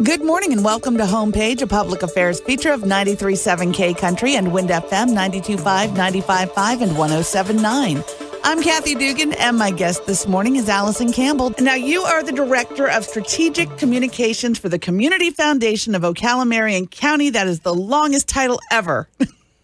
Good morning and welcome to Homepage, a public affairs feature of 93.7 K Country and Wind FM 92.5, 95.5, and 107.9. I'm Kathy Dugan, and my guest this morning is Allison Campbell. Now, you are the Director of Strategic Communications for the Community Foundation of Ocala-Marion County. That is the longest title ever.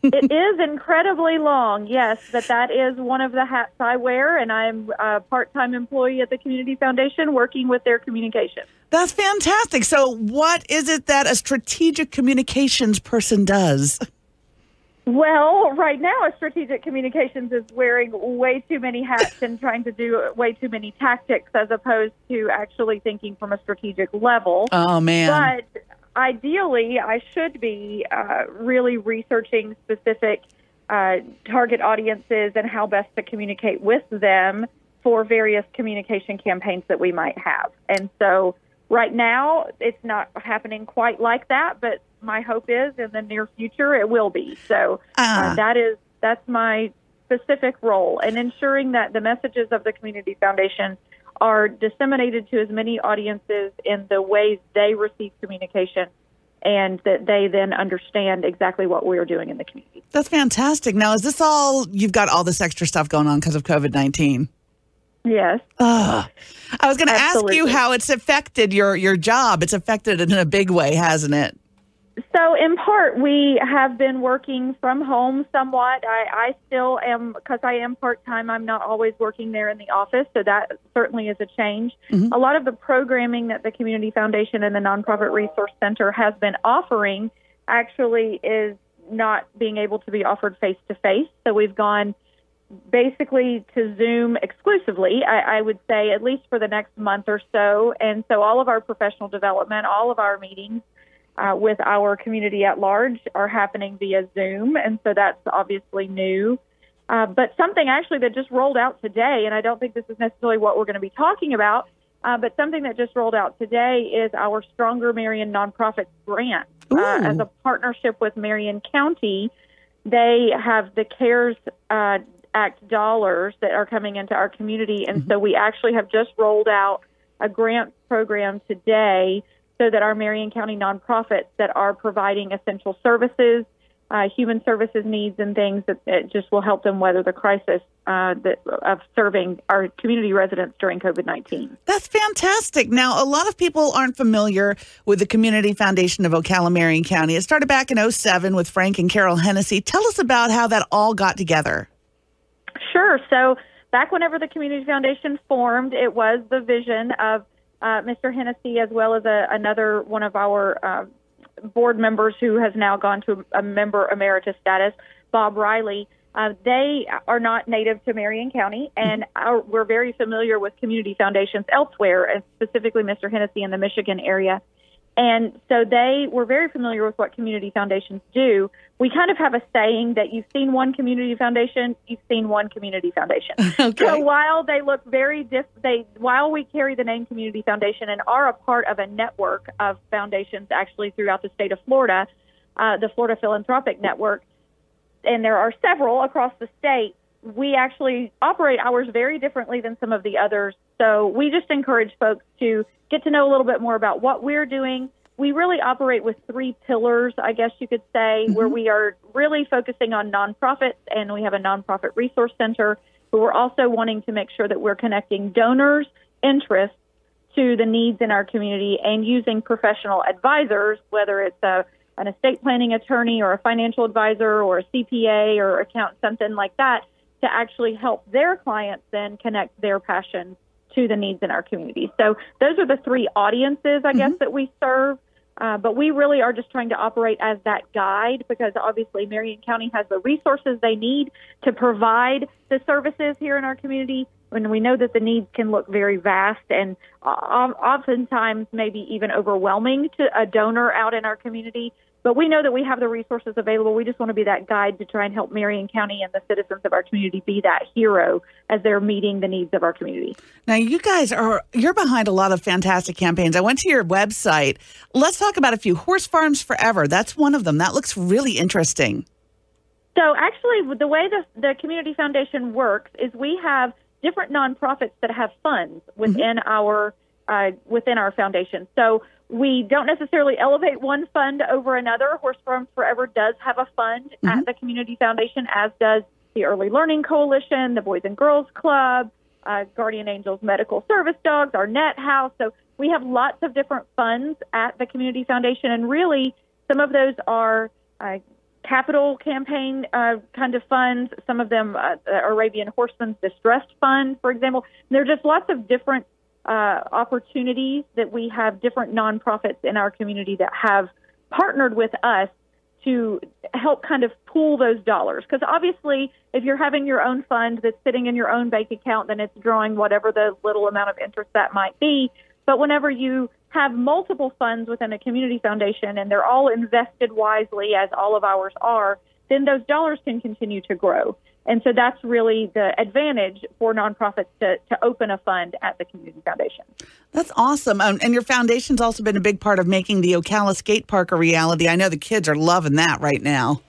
It is incredibly long, yes, but that is one of the hats I wear, and I'm a part-time employee at the Community Foundation working with their communications. That's fantastic. So what is it that a strategic communications person does? Well, right now, a strategic communications is wearing way too many hats and trying to do way too many tactics as opposed to actually thinking from a strategic level. Oh, man. But ideally, I should be really researching specific target audiences and how best to communicate with them for various communication campaigns that we might have. And so right now, it's not happening quite like that, but my hope is in the near future it will be. So that's my specific role, and ensuring that the messages of the Community Foundation are disseminated to as many audiences in the ways they receive communication, and that they then understand exactly what we're doing in the community. That's fantastic. Now, is this all, you've got all this extra stuff going on because of COVID-19? Yes. I was going to ask you how it's affected your job. It's affected it in a big way, hasn't it? So in part, we have been working from home somewhat. I still am, because I am part-time, I'm not always working there in the office, so that certainly is a change. Mm-hmm. A lot of the programming that the Community Foundation and the Nonprofit Resource Center has been offering actually is not being able to be offered face-to-face. So we've gone basically to Zoom exclusively, I would say, at least for the next month or so. And so all of our professional development, all of our meetings with our community at large are happening via Zoom, and so that's obviously new. But something actually that just rolled out today, and I don't think this is necessarily what we're going to be talking about, but something that just rolled out today is our Stronger Marion Nonprofit Grant. As a partnership with Marion County, they have the CARES Act dollars that are coming into our community, and so we actually have just rolled out a grant program today so that our Marion County nonprofits that are providing essential services, human services needs and things, that it just will help them weather the crisis of serving our community residents during COVID-19. That's fantastic. Now, a lot of people aren't familiar with the Community Foundation of Ocala-Marion County. It started back in 2007 with Frank and Carol Hennessy. Tell us about how that all got together. Sure. So back whenever the Community Foundation formed, it was the vision of Mr. Hennessy, as well as another one of our board members who has now gone to a member emeritus status, Bob Riley. They are not native to Marion County, and we're very familiar with community foundations elsewhere, and specifically Mr. Hennessy in the Michigan area. And so they were very familiar with what community foundations do. We kind of have a saying that you've seen one community foundation, you've seen one community foundation. Okay. So while they look very while we carry the name Community Foundation and are a part of a network of foundations actually throughout the state of Florida, the Florida Philanthropic Network, and there are several across the state, we actually operate ours very differently than some of the others. So we just encourage folks to get to know a little bit more about what we're doing. We really operate with three pillars, I guess you could say, where we are really focusing on nonprofits, and we have a nonprofit resource center, but we're also wanting to make sure that we're connecting donors' interests to the needs in our community and using professional advisors, whether it's an estate planning attorney or a financial advisor or a CPA or accountant, something like that, to actually help their clients then connect their passion to the needs in our community. So those are the three audiences, I guess, that we serve. But we really are just trying to operate as that guide, because obviously Marion County has the resources they need to provide the services here in our community, when we know that the needs can look very vast and oftentimes maybe even overwhelming to a donor out in our community. But we know that we have the resources available. We just want to be that guide to try and help Marion County and the citizens of our community be that hero as they're meeting the needs of our community. Now, you're behind a lot of fantastic campaigns. I went to your website. Let's talk about a few. Horse Farms Forever. That's one of them. That looks really interesting. So actually, the way the Community Foundation works is we have different nonprofits that have funds within our foundation. So we don't necessarily elevate one fund over another. Horse Farms Forever does have a fund at the Community Foundation, as does the Early Learning Coalition, the Boys and Girls Club, Guardian Angels Medical Service Dogs, our Net House. So we have lots of different funds at the Community Foundation, and really some of those are capital campaign kind of funds. Some of them, Arabian Horsemen's Distressed Fund, for example. There are just lots of different opportunities that we have different nonprofits in our community that have partnered with us to help kind of pool those dollars. Because obviously, if you're having your own fund that's sitting in your own bank account, then it's drawing whatever the little amount of interest that might be. But whenever you have multiple funds within a community foundation and they're all invested wisely, as all of ours are, then those dollars can continue to grow. And so that's really the advantage for nonprofits to open a fund at the Community Foundation. That's awesome. And your foundation's also been a big part of making the Ocala Skate Park a reality. I know the kids are loving that right now.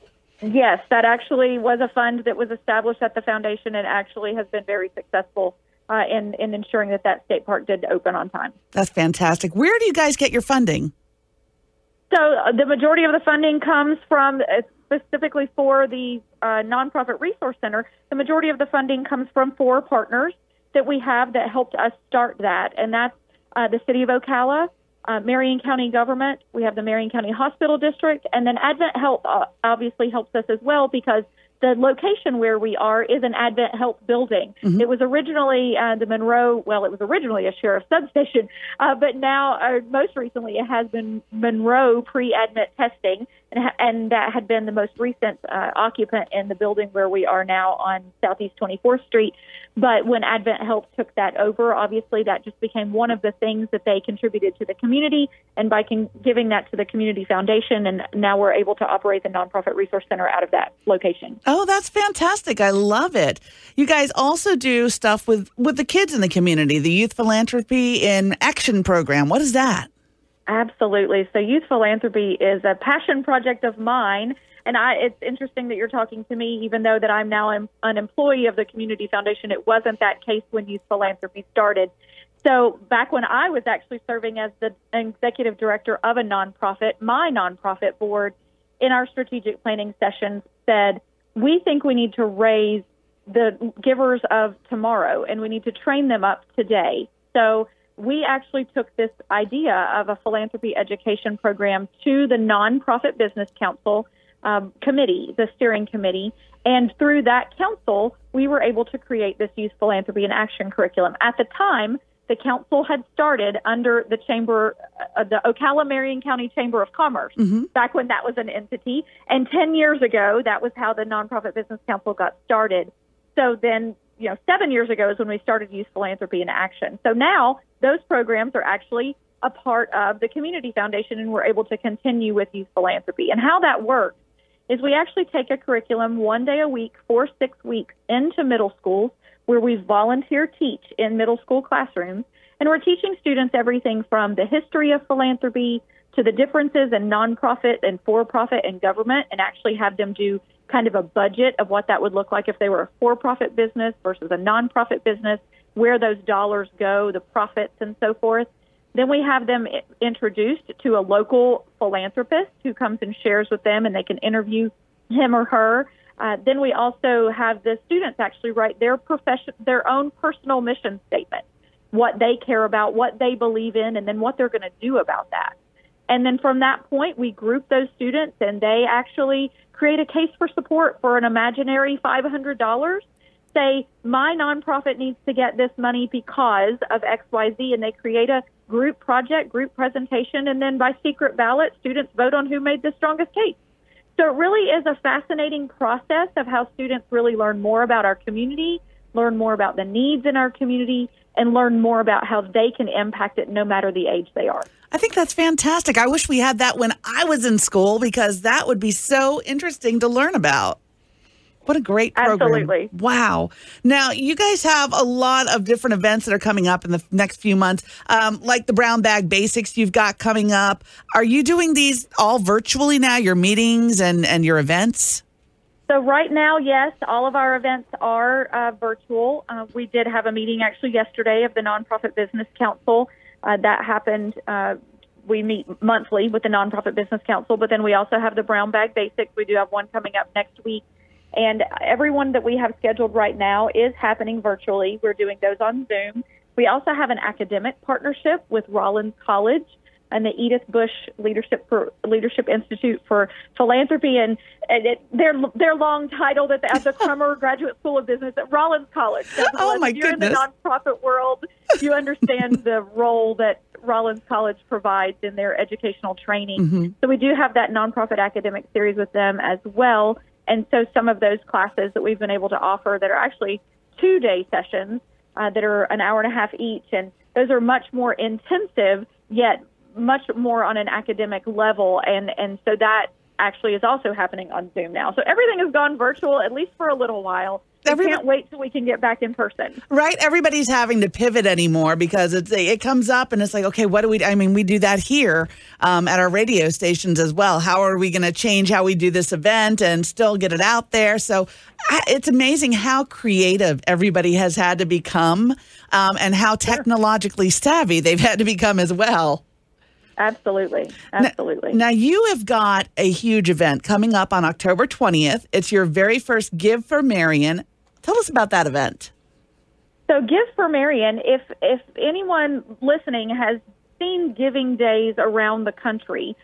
Yes, that actually was a fund that was established at the foundation and actually has been very successful in ensuring that skate park did open on time. That's fantastic. Where do you guys get your funding? So the majority of the funding comes from, specifically for the Nonprofit Resource Center, the majority of the funding comes from 4 partners that we have that helped us start that. And that's the City of Ocala, Marion County Government, we have the Marion County Hospital District, and then Advent Health obviously helps us as well, because the location where we are is an Advent Health building. It was originally it was originally a sheriff's substation, but now, most recently, it has been Monroe pre-admit testing, and that had been the most recent occupant in the building where we are now on Southeast 24th Street. But when Advent Health took that over, obviously that just became one of the things that they contributed to the community, and by giving that to the Community Foundation, and now we're able to operate the Nonprofit Resource Center out of that location. Oh, that's fantastic. I love it. You guys also do stuff with the kids in the community, the Youth Philanthropy in Action program. What is that? Absolutely. So Youth Philanthropy is a passion project of mine. And it's interesting that you're talking to me, even though that I'm now an employee of the Community Foundation. It wasn't that case when Youth Philanthropy started. So back when I was actually serving as the executive director of a nonprofit, my nonprofit board in our strategic planning sessions said, we think we need to raise the givers of tomorrow, and we need to train them up today. So we actually took this idea of a philanthropy education program to the Nonprofit Business Council committee, the steering committee, and through that council, we were able to create this Youth Philanthropy in Action curriculum. At the time, the council had started under the chamber, the Ocala Marion County Chamber of Commerce, back when that was an entity. And 10 years ago, that was how the Nonprofit Business Council got started. So then, 7 years ago is when we started Youth Philanthropy in Action. So now those programs are actually a part of the Community Foundation, and we're able to continue with Youth Philanthropy. And how that works is we actually take a curriculum 1 day a week for 6 weeks into middle schools, where we volunteer teach in middle school classrooms. And we're teaching students everything from the history of philanthropy to the differences in nonprofit and for-profit and government, and actually have them do kind of a budget of what that would look like if they were a for-profit business versus a nonprofit business, where those dollars go, the profits, and so forth. Then we have them introduced to a local philanthropist who comes and shares with them, and they can interview him or her. Then we also have the students actually write their own personal mission statement, what they care about, what they believe in, and then what they're going to do about that. And then from that point, we group those students, and they actually create a case for support for an imaginary $500. Say, my nonprofit needs to get this money because of XYZ, and they create a group project, group presentation, and then by secret ballot, students vote on who made the strongest case. So it really is a fascinating process of how students really learn more about our community, learn more about the needs in our community, and learn more about how they can impact it no matter the age they are. I think that's fantastic. I wish we had that when I was in school, because that would be so interesting to learn about. What a great program. Absolutely. Wow. Now, you guys have a lot of different events that are coming up in the next few months, like the Brown Bag Basics you've got coming up. Are you doing these all virtually now, your meetings and your events? So right now, yes, all of our events are virtual. We did have a meeting actually yesterday of the Nonprofit Business Council. That happened we meet monthly with the Nonprofit Business Council, but then we also have the Brown Bag Basics. We do have one coming up next week. And everyone that we have scheduled right now is happening virtually. We're doing those on Zoom. We also have an academic partnership with Rollins College and the Edith Bush Leadership Institute for Philanthropy, and their long titled at the Crummer Graduate School of Business at Rollins College. So oh my goodness! If you're in the nonprofit world, you understand the role that Rollins College provides in their educational training. Mm-hmm. So we do have that nonprofit academic series with them as well. And so some of those classes that we've been able to offer that are actually 2-day sessions that are an hour and a half each, and those are much more intensive, yet much more on an academic level, and so that actually is also happening on Zoom now. So everything has gone virtual, at least for a little while. We can't wait till we can get back in person. Right? Everybody's having to pivot anymore because it comes up and it's like, okay, what do we, I mean, we do that here at our radio stations as well. How are we going to change how we do this event and still get it out there? So it's amazing how creative everybody has had to become and how technologically savvy they've had to become as well. Absolutely. Now, you have got a huge event coming up on October 20th. It's your very first Give4Marion. Tell us about that event. So Give4Marion, if anyone listening has seen giving days around the country,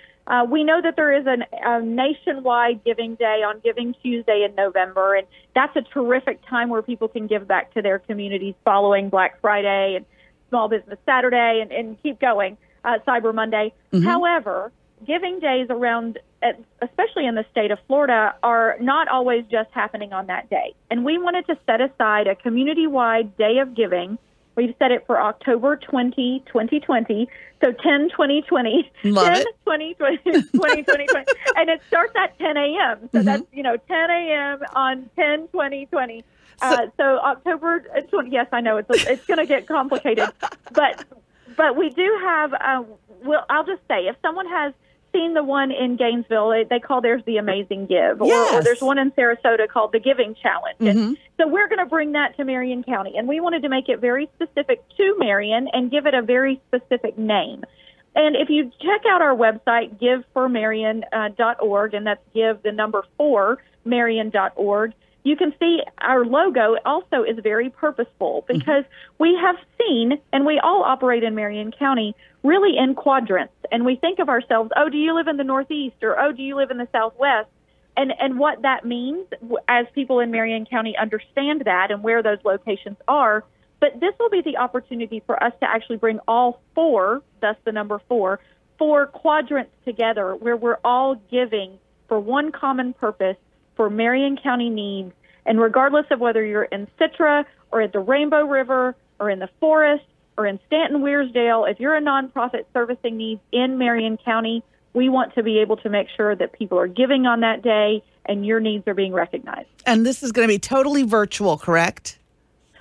we know that there is a nationwide giving day on Giving Tuesday in November, and that's a terrific time where people can give back to their communities following Black Friday and Small Business Saturday and keep going. Cyber Monday. Mm-hmm. However, giving days around, especially in the state of Florida, are not always just happening on that day. And we wanted to set aside a community-wide day of giving. We've set it for October 20, 2020. So 10-20-20. Love 10, 20-20, 20-20-20. And it starts at 10 a.m. So mm-hmm. that's, 10 a.m. on 10-20-20. So October 20, yes, I know it's going to get complicated, But we do have, I'll just say, if someone has seen the one in Gainesville, they call theirs the Amazing Give, or there's one in Sarasota called the Giving Challenge. Mm-hmm. And so we're going to bring that to Marion County, and we wanted to make it very specific to Marion and give it a very specific name. And if you check out our website, Give4Marion.org, and that's give the number 4, Marion.org, you can see our logo also is very purposeful because we have seen, and we all operate in Marion County, really in quadrants. And we think of ourselves, oh, do you live in the Northeast, or oh, do you live in the Southwest? And what that means as people in Marion County understand that and where those locations are. But this will be the opportunity for us to actually bring all 4, thus the number 4 quadrants together where we're all giving for one common purpose, for Marion County needs, and regardless of whether you're in Citra or at the Rainbow River or in the forest or in Stanton-Weirsdale, if you're a nonprofit servicing needs in Marion County, we want to be able to make sure that people are giving on that day and your needs are being recognized. And this is going to be totally virtual, correct?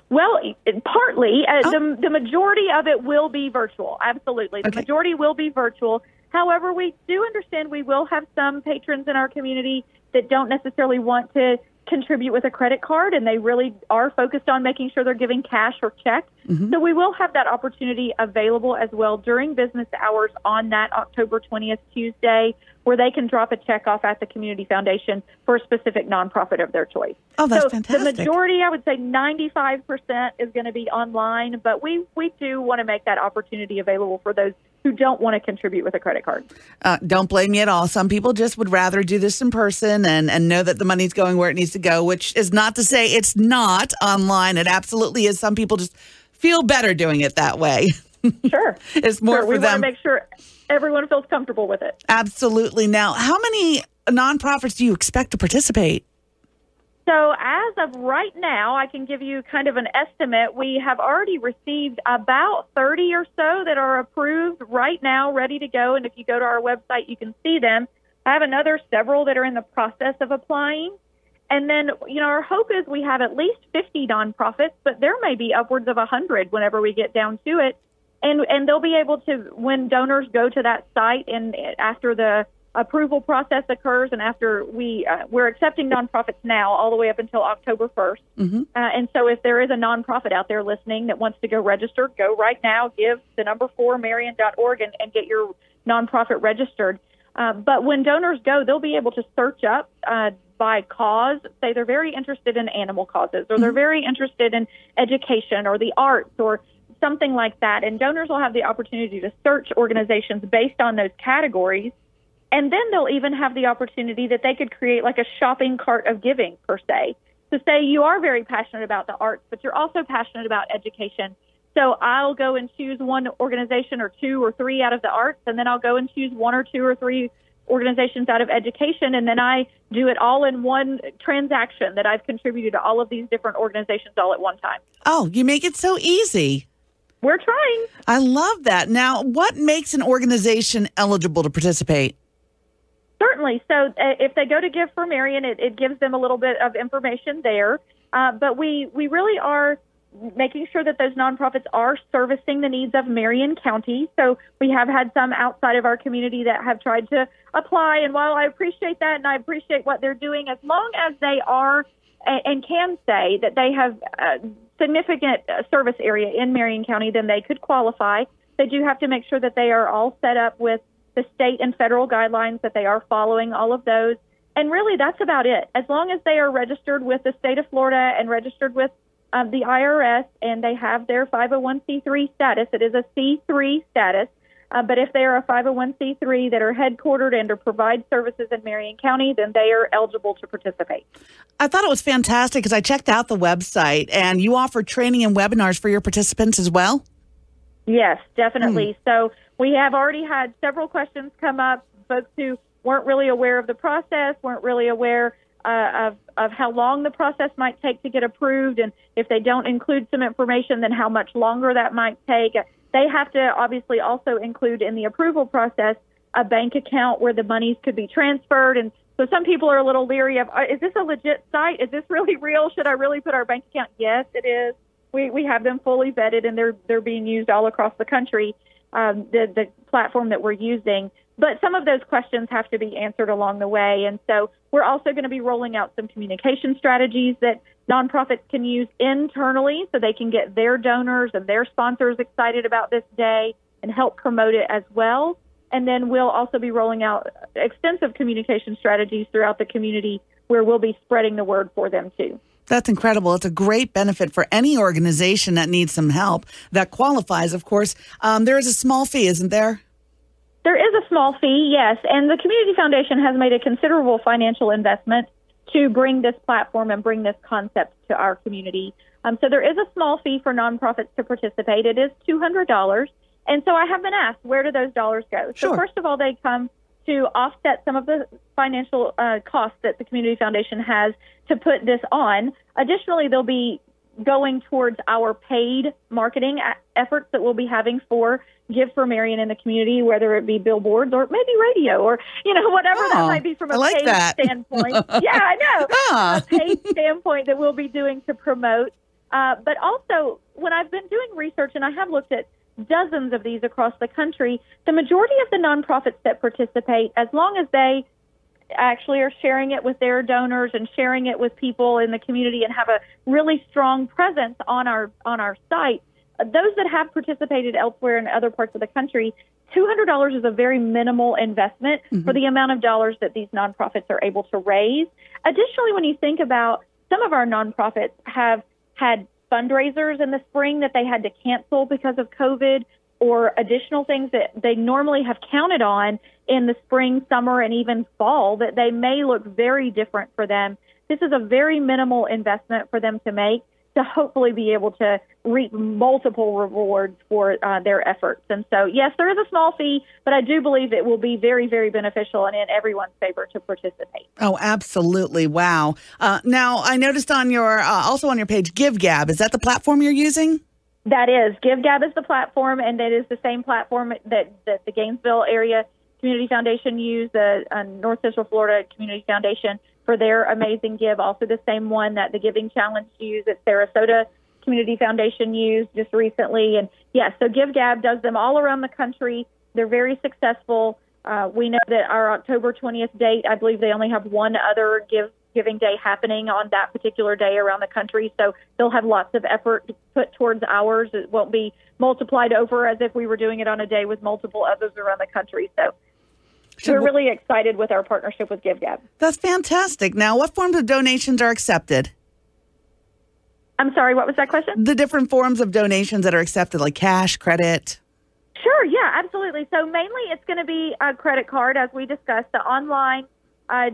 Well, partly. The majority of it will be virtual, absolutely. The majority will be virtual. However, we do understand we will have some patrons in our community that don't necessarily want to contribute with a credit card, and they really are focused on making sure they're giving cash or check. Mm-hmm. So we will have that opportunity available as well during business hours on that October 20th Tuesday, where they can drop a check off at the Community Foundation for a specific nonprofit of their choice. Oh, that's fantastic. The majority, I would say 95%, is going to be online, but we do want to make that opportunity available for those who don't want to contribute with a credit card. Don't blame me at all. Some people just would rather do this in person and know that the money's going where it needs to go, which is not to say it's not online. It absolutely is. Some people just feel better doing it that way. Sure. It's more for them. We want to make sure everyone feels comfortable with it. Absolutely. Now, how many nonprofits do you expect to participate? So as of right now, I can give you kind of an estimate. We have already received about 30 or so that are approved right now, ready to go. And if you go to our website, you can see them. I have another several that are in the process of applying. And then, our hope is we have at least 50 nonprofits, but there may be upwards of 100 whenever we get down to it. And they'll be able to, when donors go to that site and after the approval process occurs and after we're accepting nonprofits now all the way up until October 1st. Mm-hmm. And so if there is a nonprofit out there listening that wants to go register, go right now, give the number 4Marion.org and get your nonprofit registered. But when donors go, they'll be able to search up by cause, say they're very interested in animal causes, or they're very interested in education or the arts or something like that. And donors will have the opportunity to search organizations based on those categories. And then they'll even have the opportunity that they could create like a shopping cart of giving, per se. So say you are very passionate about the arts, but you're also passionate about education. So I'll go and choose one organization or two or three out of the arts, and then I'll go and choose one or two or three organizations out of education, and then I do it all in one transaction that I've contributed to all of these different organizations all at one time. Oh, you make it so easy. We're trying. I love that. Now, what makes an organization eligible to participate? Certainly. So if they go to Give4Marion, it gives them a little bit of information there. But we really are making sure that those nonprofits are servicing the needs of Marion County. So we have had some outside of our community that have tried to apply. And while I appreciate that and I appreciate what they're doing, as long as they are and can say that they have a significant service area in Marion County, then they could qualify. They do have to make sure that they are all set up with the state and federal guidelines, that they are following all of those. And really, that's about it. As long as they are registered with the state of Florida and registered with the IRS, and they have their 501c3 status. It is a C3 status, but if they are a 501c3 that are headquartered and or provide services in Marion County, then they are eligible to participate. I thought it was fantastic because I checked out the website, and you offer training and webinars for your participants as well? Yes, definitely. So we have already had several questions come up, folks who weren't really aware of the process, weren't really aware of how long the process might take to get approved, and if they don't include some information, then how much longer that might take. They have to obviously also include in the approval process a bank account where the monies could be transferred. And so some people are a little leery of, is this a legit site? Is this really real? Should I really put our bank account? Yes, it is. We have them fully vetted, and they're being used all across the country, the platform that we're using. But some of those questions have to be answered along the way. And so we're also going to be rolling out some communication strategies that nonprofits can use internally so they can get their donors and their sponsors excited about this day and help promote it as well. And then we'll also be rolling out extensive communication strategies throughout the community where we'll be spreading the word for them too. That's incredible. It's a great benefit for any organization that needs some help that qualifies, of course. There is a small fee, isn't there? There is a small fee, yes, and the Community Foundation has made a considerable financial investment to bring this platform and bring this concept to our community. So there is a small fee for nonprofits to participate. It is $200, and so I have been asked, where do those dollars go? Sure. So first of all, they come to offset some of the financial costs that the Community Foundation has to put this on. Additionally, they'll be going towards our paid marketing efforts that we'll be having for Give4Marion in the community, whether it be billboards or maybe radio or, whatever that might be from a paid standpoint. Yeah, I know. A paid standpoint that we'll be doing to promote. But also, when I've been doing research, and I have looked at dozens of these across the country, the majority of the nonprofits that participate, as long as they actually are sharing it with their donors and sharing it with people in the community and have a really strong presence on our site, those that have participated elsewhere in other parts of the country, $200 is a very minimal investment for the amount of dollars that these nonprofits are able to raise. Additionally, when you think about some of our nonprofits have had fundraisers in the spring that they had to cancel because of COVID, or additional things that they normally have counted on in the spring, summer, and even fall that they may look very different for them. This is a very minimal investment for them to make to hopefully be able to reap multiple rewards for their efforts. And so, yes, there is a small fee, but I do believe it will be very, very beneficial and in everyone's favor to participate. Oh, absolutely. Wow. Now, I noticed on your also on your page, GiveGab. Is that the platform you're using? That is. GiveGab is the platform, and it is the same platform that the Gainesville area Community Foundation used, the North Central Florida Community Foundation for their amazing give. Also the same one that the Giving Challenge used, that Sarasota Community Foundation used just recently. And yes, so GiveGab does them all around the country. They're very successful. We know that our October 20th date, I believe they only have one other give Thanksgiving Day happening on that particular day around the country. So they'll have lots of effort put towards ours. It won't be multiplied over as if we were doing it on a day with multiple others around the country. So we're really excited with our partnership with GiveGab. That's fantastic. Now, what forms of donations are accepted? I'm sorry, what was that question? The different forms of donations that are accepted, like cash, credit. Sure, yeah, absolutely. So mainly it's going to be a credit card, as we discussed. The online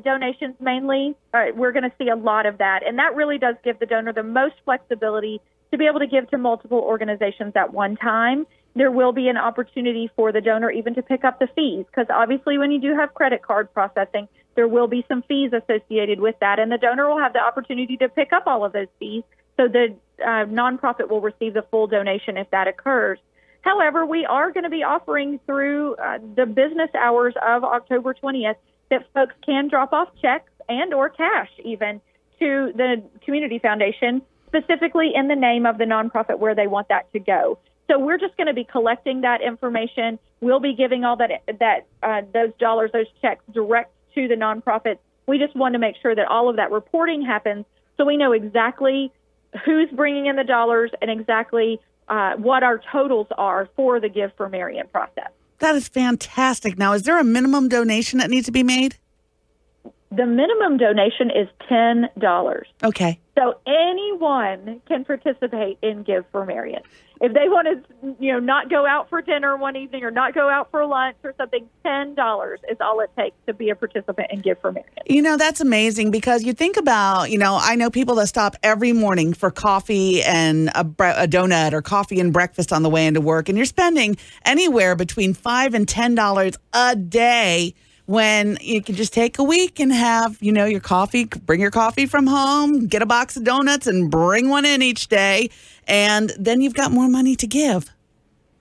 donations mainly, we're going to see a lot of that. And that really does give the donor the most flexibility to be able to give to multiple organizations at one time. There will be an opportunity for the donor even to pick up the fees, because obviously when you do have credit card processing, there will be some fees associated with that, and the donor will have the opportunity to pick up all of those fees, so the nonprofit will receive the full donation if that occurs. However, we are going to be offering through the business hours of October 20th that folks can drop off checks and or cash even to the community foundation, specifically in the name of the nonprofit where they want that to go. So we're just going to be collecting that information. We'll be giving all those dollars, those checks direct to the nonprofit. We just want to make sure that all of that reporting happens so we know exactly who's bringing in the dollars and exactly what our totals are for the Give4Marion process. That is fantastic. Now, is there a minimum donation that needs to be made? The minimum donation is $10. Okay. So anyone can participate in Give4Marion. If they want to, not go out for dinner one evening or not go out for lunch or something, $10 is all it takes to be a participant in Give4Marion. That's amazing, because you think about, I know people that stop every morning for coffee and a donut or coffee and breakfast on the way into work, and you're spending anywhere between $5 and $10 a day, when you can just take a week and have, your coffee, bring your coffee from home, get a box of donuts and bring one in each day. And then you've got more money to give.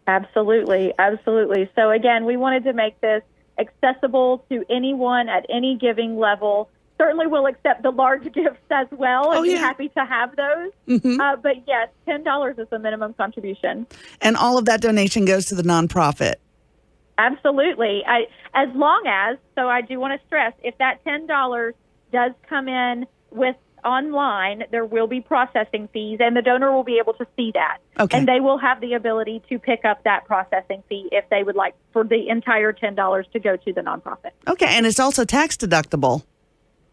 Absolutely. Absolutely. So again, we wanted to make this accessible to anyone at any giving level. Certainly we'll accept the large gifts as well and be happy to have those. Mm-hmm. But yes, $10 is the minimum contribution. And all of that donation goes to the nonprofit. Absolutely. As long as, so I do want to stress, if that $10 does come in with online, there will be processing fees, and the donor will be able to see that. Okay. And they will have the ability to pick up that processing fee if they would like for the entire $10 to go to the nonprofit. Okay, and it's also tax deductible.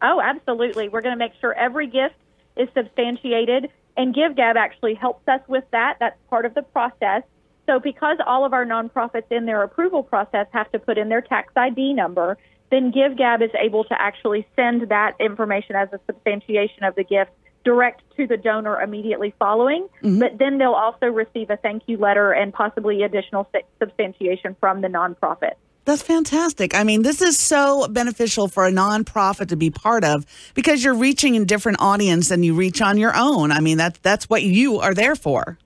Oh, absolutely. We're going to make sure every gift is substantiated, and GiveGab actually helps us with that. That's part of the process. So because all of our nonprofits in their approval process have to put in their tax ID number, then GiveGab is able to actually send that information as a substantiation of the gift direct to the donor immediately following. Mm-hmm. But then they'll also receive a thank you letter and possibly additional substantiation from the nonprofit. That's fantastic. I mean, this is so beneficial for a nonprofit to be part of, because you're reaching a different audience than you reach on your own. I mean, that's what you are there for.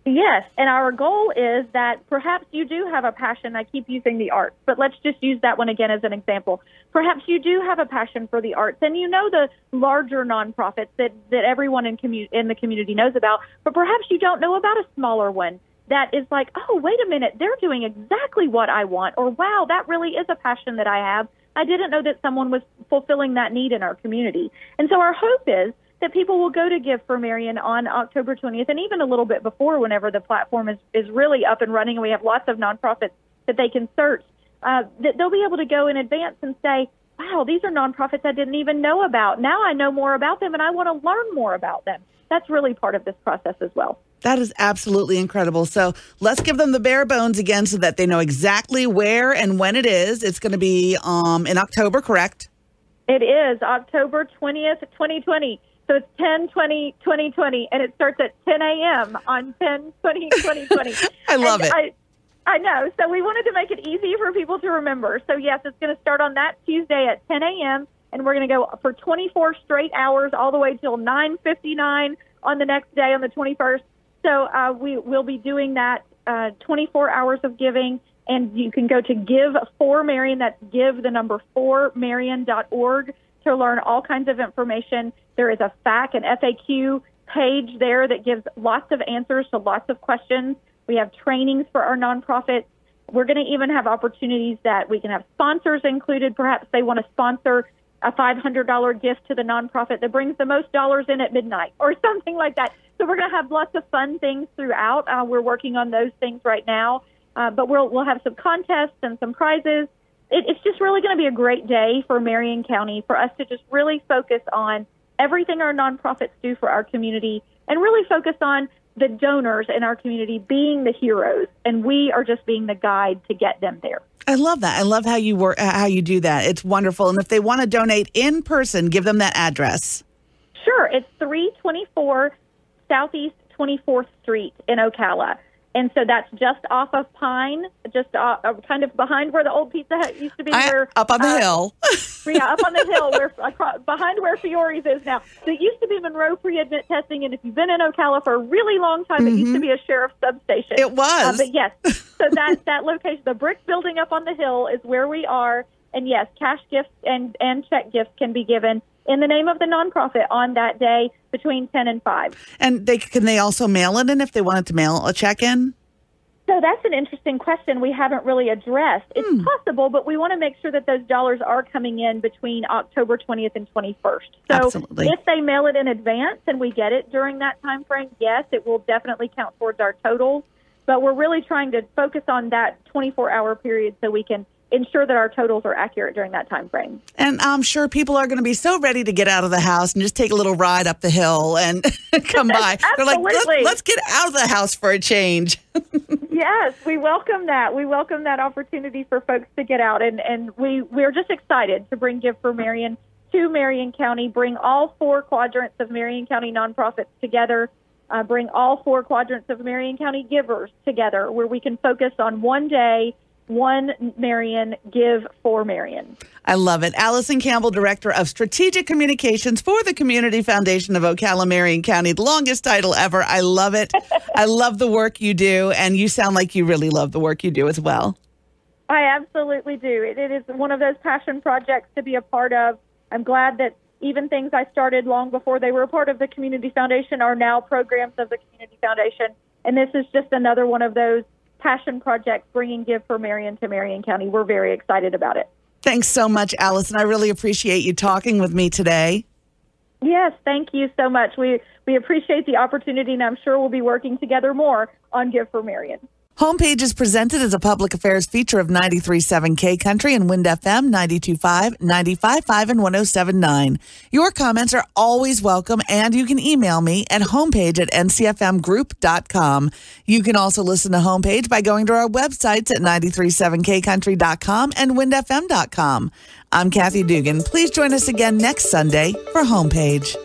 Yes, and our goal is that perhaps you do have a passion. I keep using the arts, but let's just use that one again as an example. Perhaps you do have a passion for the arts, and the larger nonprofits that everyone in the community knows about, but perhaps you don't know about a smaller one that is like, oh, wait a minute, they're doing exactly what I want, or wow, that really is a passion that I have. I didn't know that someone was fulfilling that need in our community. And so our hope is that people will go to Give4Marion on October 20th, and even a little bit before, whenever the platform is really up and running and we have lots of nonprofits that they can search, that they'll be able to go in advance and say, wow, these are nonprofits I didn't even know about. Now I know more about them, and I want to learn more about them. That's really part of this process as well. That is absolutely incredible. So let's give them the bare bones again so that they know exactly where and when it is. It's going to be in October, correct? It is October 20th, 2020. So it's 10/20/2020, and it starts at 10 a.m. on 10/20/2020. I love it. I know. So we wanted to make it easy for people to remember. So, yes, it's going to start on that Tuesday at 10 a.m., and we're going to go for 24 straight hours all the way till 9:59 on the next day on the 21st. So we will be doing that 24 hours of giving, and you can go to Give4Marion, that's give4Marion.org, to learn all kinds of information. There is a FAQ and FAQ page there that gives lots of answers to lots of questions. We have trainings for our nonprofits. We're going to even have opportunities that we can have sponsors included. Perhaps they want to sponsor a $500 gift to the nonprofit that brings the most dollars in at midnight or something like that. So we're going to have lots of fun things throughout. We're working on those things right now, but we'll have some contests and some prizes. It's just really going to be a great day for Marion County for us to just really focus on everything our nonprofits do for our community and really focus on the donors in our community being the heroes, and we are just being the guide to get them there. I love that. I love how you work, how you do that. It's wonderful. And if they want to donate in person, give them that address. Sure. It's 324 Southeast 24th Street in Ocala. And so that's just off of Pine, just kind of behind where the old Pizza Hut used to be. Up on the hill. Yeah, up on the hill, behind where Fiore's is now. So it used to be Monroe Pre-Admit Testing, and if you've been in Ocala for a really long time, it used to be a sheriff's substation. It was. But yes, so that location, the brick building up on the hill is where we are. And yes, cash gifts and check gifts can be given in the name of the nonprofit on that day between 10 and 5. And can they also mail it in if they wanted to mail a check in? So that's an interesting question we haven't really addressed. It's possible, but we want to make sure that those dollars are coming in between October 20th and 21st. So Absolutely. If they mail it in advance and we get it during that time frame, yes, it will definitely count towards our totals. But we're really trying to focus on that 24-hour period so we can ensure that our totals are accurate during that time frame. And I'm sure people are going to be so ready to get out of the house and just take a little ride up the hill and come by. They're like, let's get out of the house for a change. Yes, we welcome that. We welcome that opportunity for folks to get out. And we're just excited to bring Give4Marion to Marion County, bring all 4 quadrants of Marion County nonprofits together, bring all 4 quadrants of Marion County givers together where we can focus on one day, one Marion, Give4Marion. I love it. Allison Campbell, Director of Strategic Communications for the Community Foundation of Ocala, Marion County. The longest title ever. I love it. I love the work you do, and you sound like you really love the work you do as well. I absolutely do. It is one of those passion projects to be a part of. I'm glad that even things I started long before they were a part of the Community Foundation are now programs of the Community Foundation, and this is just another one of those passion projects bringing Give4Marion to Marion County. We're very excited about it. Thanks so much, Allison. I really appreciate you talking with me today. Yes, thank you so much. We appreciate the opportunity, and I'm sure we'll be working together more on Give4Marion. Homepage is presented as a public affairs feature of 93.7 K Country and Wind FM 92.5, 95.5, and 107.9. Your comments are always welcome, and you can email me at homepage@ncfmgroup.com. You can also listen to Homepage by going to our websites at 937kcountry.com and windfm.com. I'm Kathy Dugan. Please join us again next Sunday for Homepage.